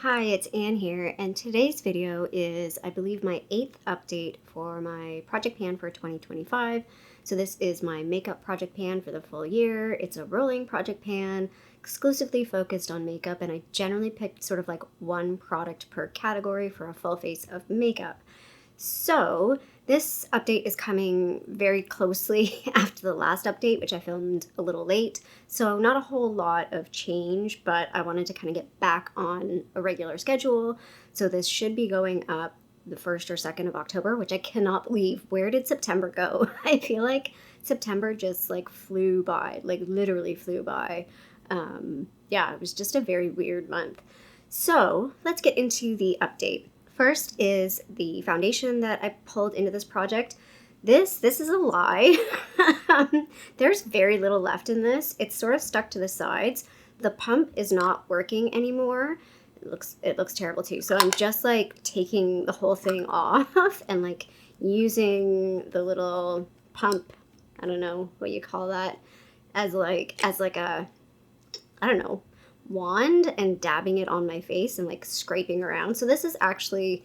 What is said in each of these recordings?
Hi, it's Anne here, and today's video is, I believe, my 8th update for my project pan for 2025. So this is my makeup project pan for the full year. It's a rolling project pan, exclusively focused on makeup, and I generally picked sort of like one product per category for a full face of makeup. So this update is coming very closely after the last update, which I filmed a little late. So not a whole lot of change, but I wanted to kind of get back on a regular schedule. So this should be going up the 1st or 2nd of October, which I cannot believe. Where did September go? I feel like September just like flew by, like literally flew by. Yeah, it was just a very weird month. So let's get into the update. First is the foundation that I pulled into this project. This is a lie. There's very little left in this. It's sort of stuck to the sides. The pump is not working anymore. It looks terrible too. So I'm just like taking the whole thing off and like using the little pump, I don't know what you call that, as like a, I don't know, wand, and dabbing it on my face and like scraping around. So this is actually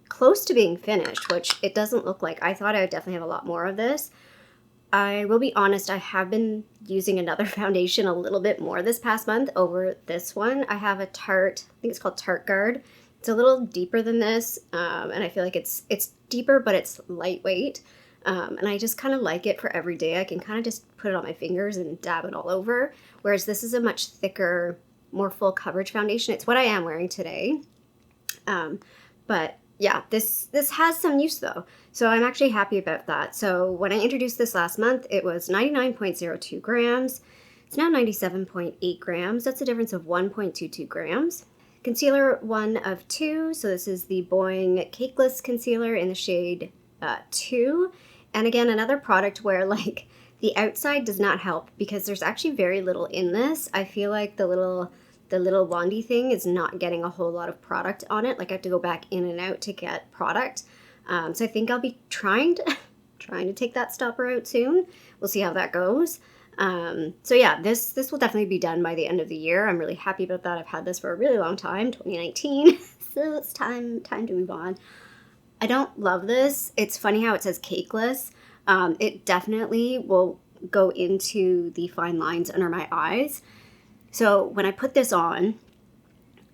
close to being finished, which it doesn't look like. I thought I would definitely have a lot more of this. I will be honest, I have been using another foundation a little bit more this past month over this one. I have a Tarte, I think it's called Tarte Guard. It's a little deeper than this, and I feel like it's deeper, but it's lightweight. And I just kind of like it for every day. I can kind of just put it on my fingers and dab it all over. Whereas this is a much thicker, more full coverage foundation. It's what I am wearing today. But yeah, this has some use though. So I'm actually happy about that. So when I introduced this last month, it was 99.02 grams. It's now 97.8 grams. That's a difference of 1.22 grams. Concealer 1 of 2. So this is the Boiing Cakeless Concealer in the shade 2. And again, another product where like the outside does not help because there's actually very little in this. I feel like the little wandy thing is not getting a whole lot of product on it. Like I have to go back in and out to get product. So I think I'll be trying to take that stopper out soon. We'll see how that goes. So yeah, this will definitely be done by the end of the year. I'm really happy about that. I've had this for a really long time, 2019. So it's time to move on. I don't love this. It's funny how it says cakeless. It definitely will go into the fine lines under my eyes. So when I put this on,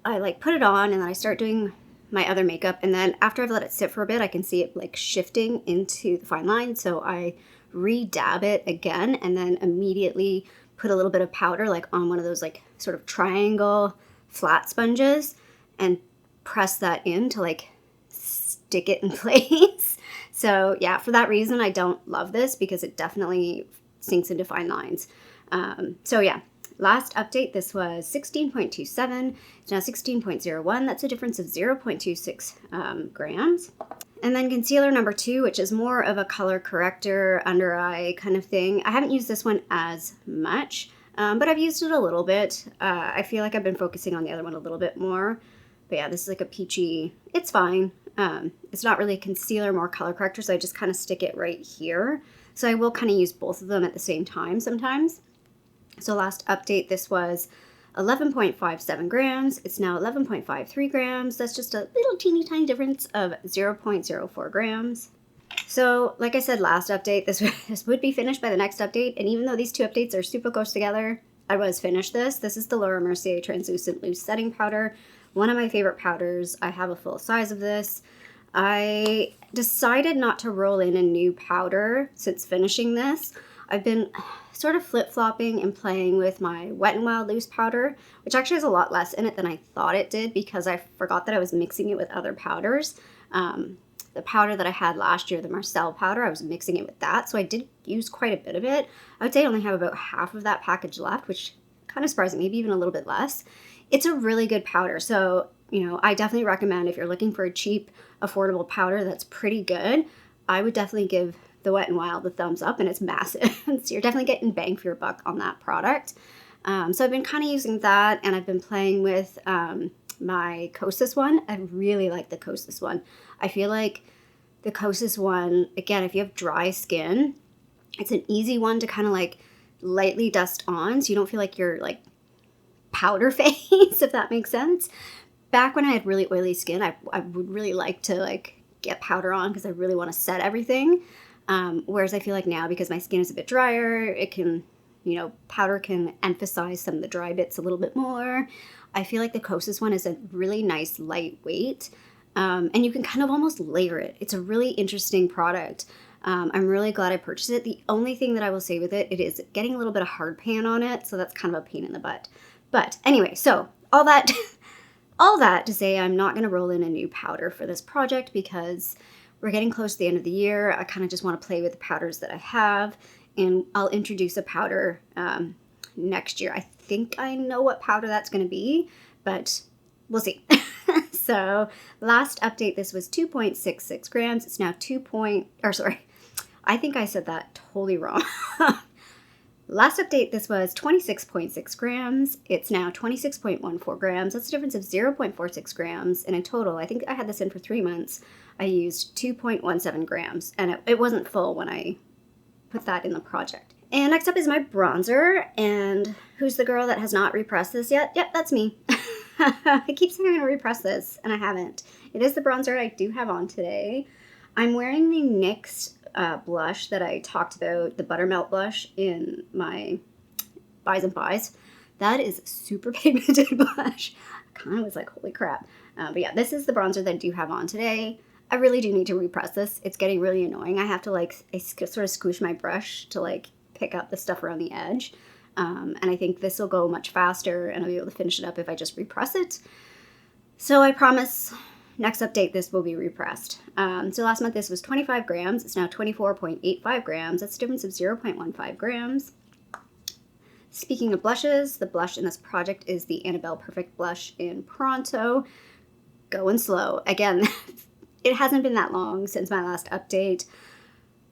I like put it on and then I start doing my other makeup. And then after I've let it sit for a bit, I can see it like shifting into the fine line. So I re-dab it again and then immediately put a little bit of powder like on one of those like sort of triangle flat sponges and press that in to like stick it in place. So yeah, for that reason, I don't love this because it definitely sinks into fine lines. So yeah, last update, this was 16.27. It's now 16.01. That's a difference of 0.26 grams. And then concealer number 2, which is more of a color corrector, under eye kind of thing. I haven't used this one as much, but I've used it a little bit. I feel like I've been focusing on the other one a little bit more. But yeah, this is like a peachy, it's fine. It's not really a concealer, more color corrector, so I just kind of stick it right here. So I will kind of use both of them at the same time sometimes. So last update, this was 11.57 grams. It's now 11.53 grams. That's just a little teeny tiny difference of 0.04 grams. So like I said, last update, this would be finished by the next update. And even though these two updates are super close together, I was finished this. This is the Laura Mercier Translucent Loose Setting Powder. One of my favorite powders. I have a full size of this. I decided not to roll in a new powder since finishing this. I've been sort of flip-flopping and playing with my Wet n Wild loose powder, which actually has a lot less in it than I thought it did because I forgot that I was mixing it with other powders. The powder that I had last year, the Marcel powder, I was mixing it with that, so I did use quite a bit of it. I would say I only have about half of that package left, which kind of surprising, maybe even a little bit less. It's a really good powder, so you know, I definitely recommend if you're looking for a cheap, affordable powder that's pretty good, I would definitely give the Wet n Wild the thumbs up, and it's massive. So you're definitely getting bang for your buck on that product. So I've been kind of using that, and I've been playing with my Kosas one. I really like the Kosas one. I feel like the Kosas one, again, if you have dry skin, it's an easy one to kind of like lightly dust on, so you don't feel like you're like powder face, if that makes sense. back when I had really oily skin, I would really like to like get powder on because I really want to set everything. Whereas I feel like now, because my skin is a bit drier, it can, you know, powder can emphasize some of the dry bits a little bit more. I feel like the Kosas one is a really nice lightweight, and you can kind of almost layer it. It's a really interesting product. I'm really glad I purchased it. The only thing that I will say with it, it is getting a little bit of hard pan on it, so that's kind of a pain in the butt. But anyway, so all that, all that to say, I'm not going to roll in a new powder for this project because we're getting close to the end of the year. I kind of just want to play with the powders that I have, and I'll introduce a powder next year. I think I know what powder that's going to be, but we'll see. So last update, this was 2.66 grams. It's now I think I said that totally wrong. Last update, this was 26.6 grams. It's now 26.14 grams. That's a difference of 0.46 grams. And in total, I think I had this in for 3 months. I used 2.17 grams. And it wasn't full when I put that in the project. And next up is my bronzer. And who's the girl that has not repressed this yet? Yep, that's me. I keep saying I'm going to repress this, and I haven't. It is the bronzer I do have on today. I'm wearing the NYX blush that I talked about, the Buttermelt blush in my Buys and Buys. That is super pigmented blush. I kind of was like, holy crap. But yeah, this is the bronzer that I do have on today. I really do need to repress this. It's getting really annoying. I have to like, I sort of squish my brush to like pick up the stuff around the edge. And I think this will go much faster and I'll be able to finish it up if I just repress it. So I promise next update this will be repressed. So last month this was 25 grams. It's now 24.85 grams. That's a difference of 0.15 grams. Speaking of blushes, the blush in this project is the Annabelle Perfect Blush in Pronto. Going slow. Again, it hasn't been that long since my last update.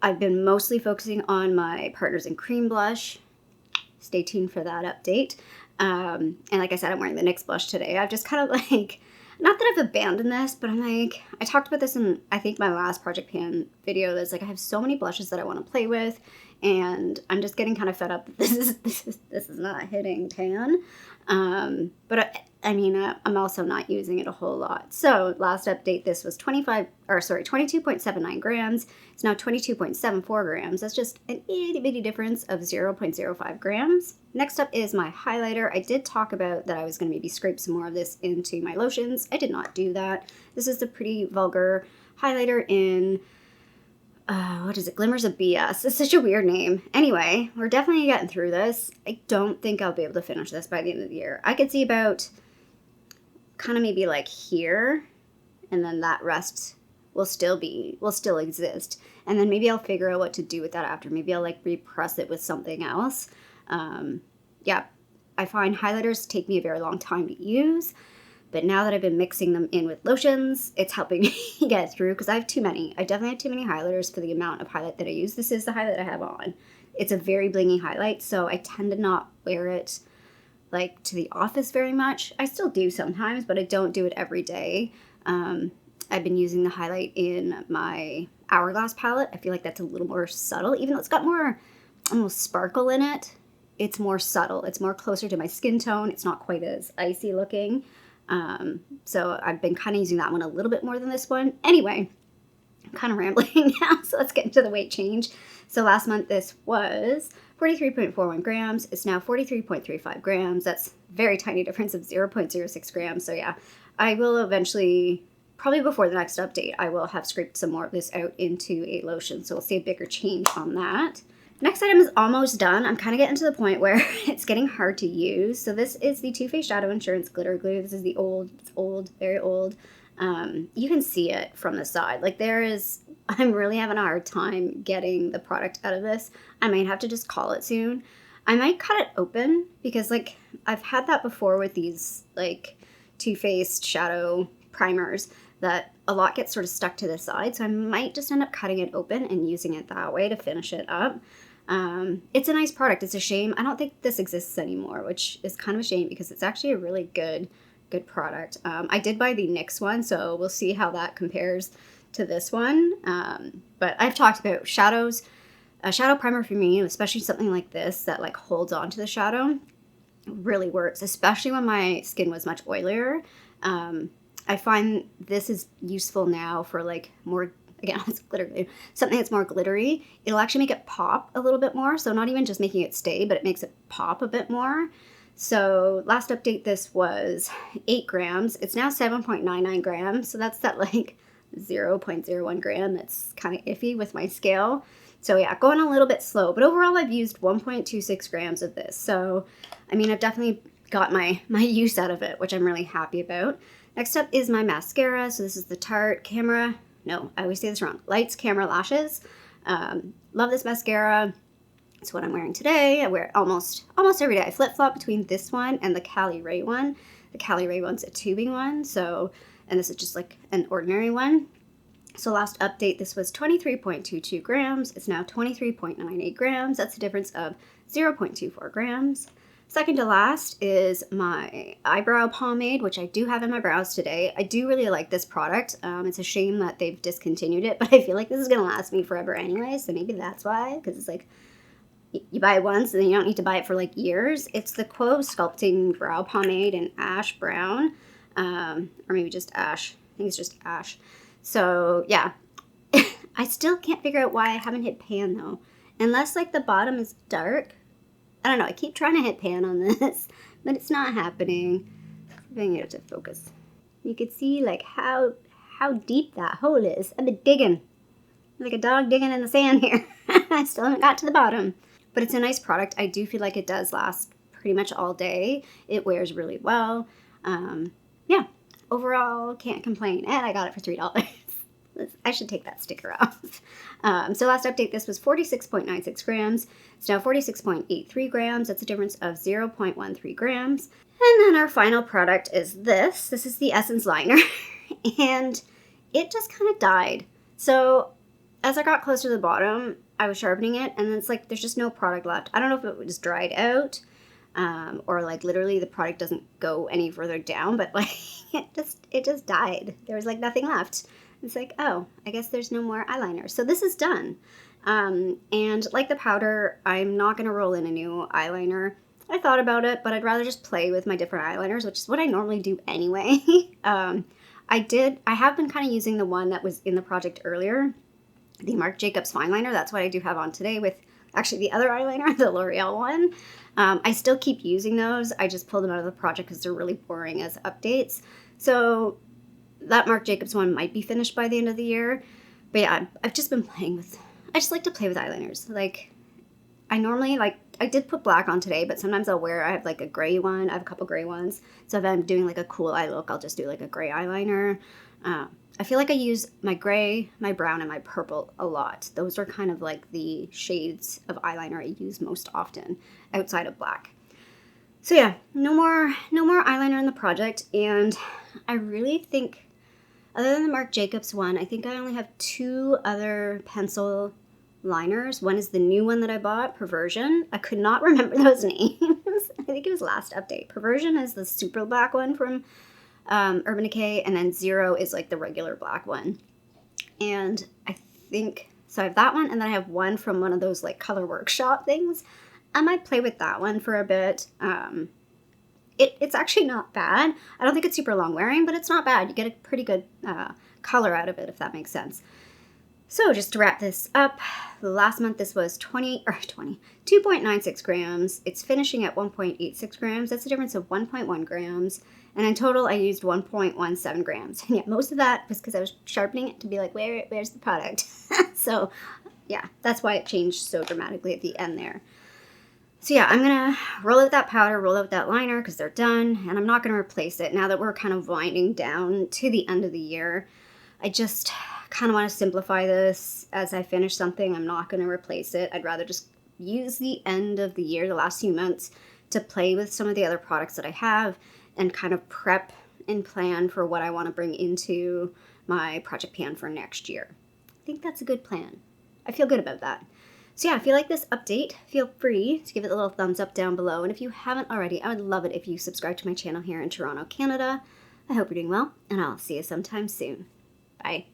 I've been mostly focusing on my Partners in Cream blush. Stay tuned for that update. And like I said, I'm wearing the NYX blush today. I've just kind of like, not that I've abandoned this, but I'm like, I talked about this in, I think, my last Project Pan video. That's like, I have so many blushes that I want to play with, and I'm just getting kind of fed up that this is not hitting tan. But I mean, I'm also not using it a whole lot. So last update, this was 22.79 grams. It's now 22.74 grams. That's just an itty bitty difference of 0.05 grams. Next up is my highlighter. I did talk about that I was going to maybe scrape some more of this into my lotions. I did not do that. This is the Pretty Vulgar highlighter in, what is it? Glimmers of BS. It's such a weird name. Anyway, we're definitely getting through this. I don't think I'll be able to finish this by the end of the year. I could see about kind of maybe like here, and then that rest will still exist. And then maybe I'll figure out what to do with that after. Maybe I'll like repress it with something else. Yeah, I find highlighters take me a very long time to use, but now that I've been mixing them in with lotions, it's helping me get through because I have too many. I definitely have too many highlighters for the amount of highlight that I use. This is the highlight I have on. It's a very blingy highlight, so I tend to not wear it like to the office very much. I still do sometimes, but I don't do it every day. I've been using the highlight in my Hourglass palette. I feel like that's a little more subtle, even though it's got more almost sparkle in it. It's more subtle. It's more closer to my skin tone. It's not quite as icy looking. So I've been kind of using that one a little bit more than this one. Anyway, I'm kind of rambling now, so let's get into the weight change. So last month this was 43.41 grams. It's now 43.35 grams. That's a very tiny difference of 0.06 grams. So yeah, I will eventually, probably before the next update, I will have scraped some more of this out into a lotion. So we'll see a bigger change on that. Next item is almost done. I'm kind of getting to the point where it's getting hard to use. So this is the Too Faced Shadow Insurance Glitter Glue. This is the old, it's old, very old. You can see it from the side. Like I'm really having a hard time getting the product out of this. I might have to just call it soon. I might cut it open because like I've had that before with these like Too Faced shadow primers that a lot gets sort of stuck to the side. So I might just end up cutting it open and using it that way to finish it up. It's a nice product. It's a shame. I don't think this exists anymore, which is kind of a shame because it's actually a really good product. I did buy the NYX one, so we'll see how that compares to this one. But I've talked about shadows. A shadow primer for me, especially something like this that like holds on to the shadow, really works, especially when my skin was much oilier. I find this is useful now for like more, again, it's glitter, something that's more glittery. It'll actually make it pop a little bit more. So not even just making it stay, but it makes it pop a bit more. So last update, this was 8 grams. It's now 7.99 grams. So that's that like 0.01 gram. That's kind of iffy with my scale. So yeah, going a little bit slow, but overall I've used 1.26 grams of this. So, I mean, I've definitely got my use out of it, which I'm really happy about. Next up is my mascara. So this is the Tarte I always say this wrong. Lights, Camera, Lashes. Love this mascara. It's what I'm wearing today. I wear it almost every day. I flip-flop between this one and the Cali Ray one. The Cali Ray one's a tubing one, so, and this is just like an ordinary one. So last update, this was 23.22 grams. It's now 23.98 grams. That's a difference of 0.24 grams. Second to last is my eyebrow pomade, which I do have in my brows today. I do really like this product. It's a shame that they've discontinued it, but I feel like this is going to last me forever anyway, so maybe that's why, because it's like, you buy it once and then you don't need to buy it for like years. It's the Quo Sculpting Brow Pomade in Ash Brown, or maybe just Ash. I think it's just Ash. So yeah, I still can't figure out why I haven't hit pan though. Unless like the bottom is dark. I don't know, I keep trying to hit pan on this, but it's not happening. I'm going to get it to focus. You can see like how deep that hole is. I've been digging. Like a dog digging in the sand here. I still haven't got to the bottom. But it's a nice product. I do feel like it does last pretty much all day. It wears really well. Yeah, overall, can't complain. And I got it for $3. I should take that sticker off. So last update, this was 46.96 grams. It's now 46.83 grams. That's a difference of 0.13 grams. And then our final product is this. This is the Essence Liner. And it just kind of died. So as I got closer to the bottom, I was sharpening it, and it's like there's just no product left. I don't know if it was dried out, or like literally the product doesn't go any further down, but like it just died. There was like nothing left. It's like, oh, I guess there's no more eyeliner. So this is done. And like the powder, I'm not going to roll in a new eyeliner. I thought about it, but I'd rather just play with my different eyeliners, which is what I normally do anyway. I have been kind of using the one that was in the project earlier, the Marc Jacobs fine liner. That's what I do have on today with actually the other eyeliner, the L'Oreal one. I still keep using those. I just pulled them out of the project because they're really boring as updates. So that Marc Jacobs one might be finished by the end of the year. But yeah, I've just been playing with, I just like to play with eyeliners. Like, I normally, like, I did put black on today, but sometimes I have like a gray one. I have a couple gray ones. So if I'm doing like a cool eye look, I'll just do like a gray eyeliner. I feel like I use my gray, my brown, and my purple a lot. Those are kind of like the shades of eyeliner I use most often outside of black. So yeah, no more eyeliner in the project. And I really think, other than the Marc Jacobs one, I think I only have 2 other pencil liners. One is the new one that I bought, Perversion. I could not remember those names. I think it was last update. Perversion is the super black one from Urban Decay, and then Zero is like the regular black one. And I think, so I have that one, and then I have one from one of those like color workshop things. I might play with that one for a bit. It's actually not bad. I don't think it's super long wearing, but it's not bad. You get a pretty good color out of it, if that makes sense. So just to wrap this up, last month this was 2.96 grams. It's finishing at 1.86 grams. That's a difference of 1.1 grams. And in total, I used 1.17 grams. And yeah, most of that was because I was sharpening it to be like, where's the product? So yeah, that's why it changed so dramatically at the end there. So yeah, I'm going to roll out that powder, roll out that liner because they're done. And I'm not going to replace it now that we're kind of winding down to the end of the year. I just kind of want to simplify this. As I finish something, I'm not going to replace it. I'd rather just use the end of the year, the last few months, to play with some of the other products that I have and kind of prep and plan for what I want to bring into my project pan for next year. I think that's a good plan. I feel good about that. So yeah, if you like this update, feel free to give it a little thumbs up down below. And if you haven't already, I would love it if you subscribe to my channel here in Toronto, Canada. I hope you're doing well, and I'll see you sometime soon. Bye.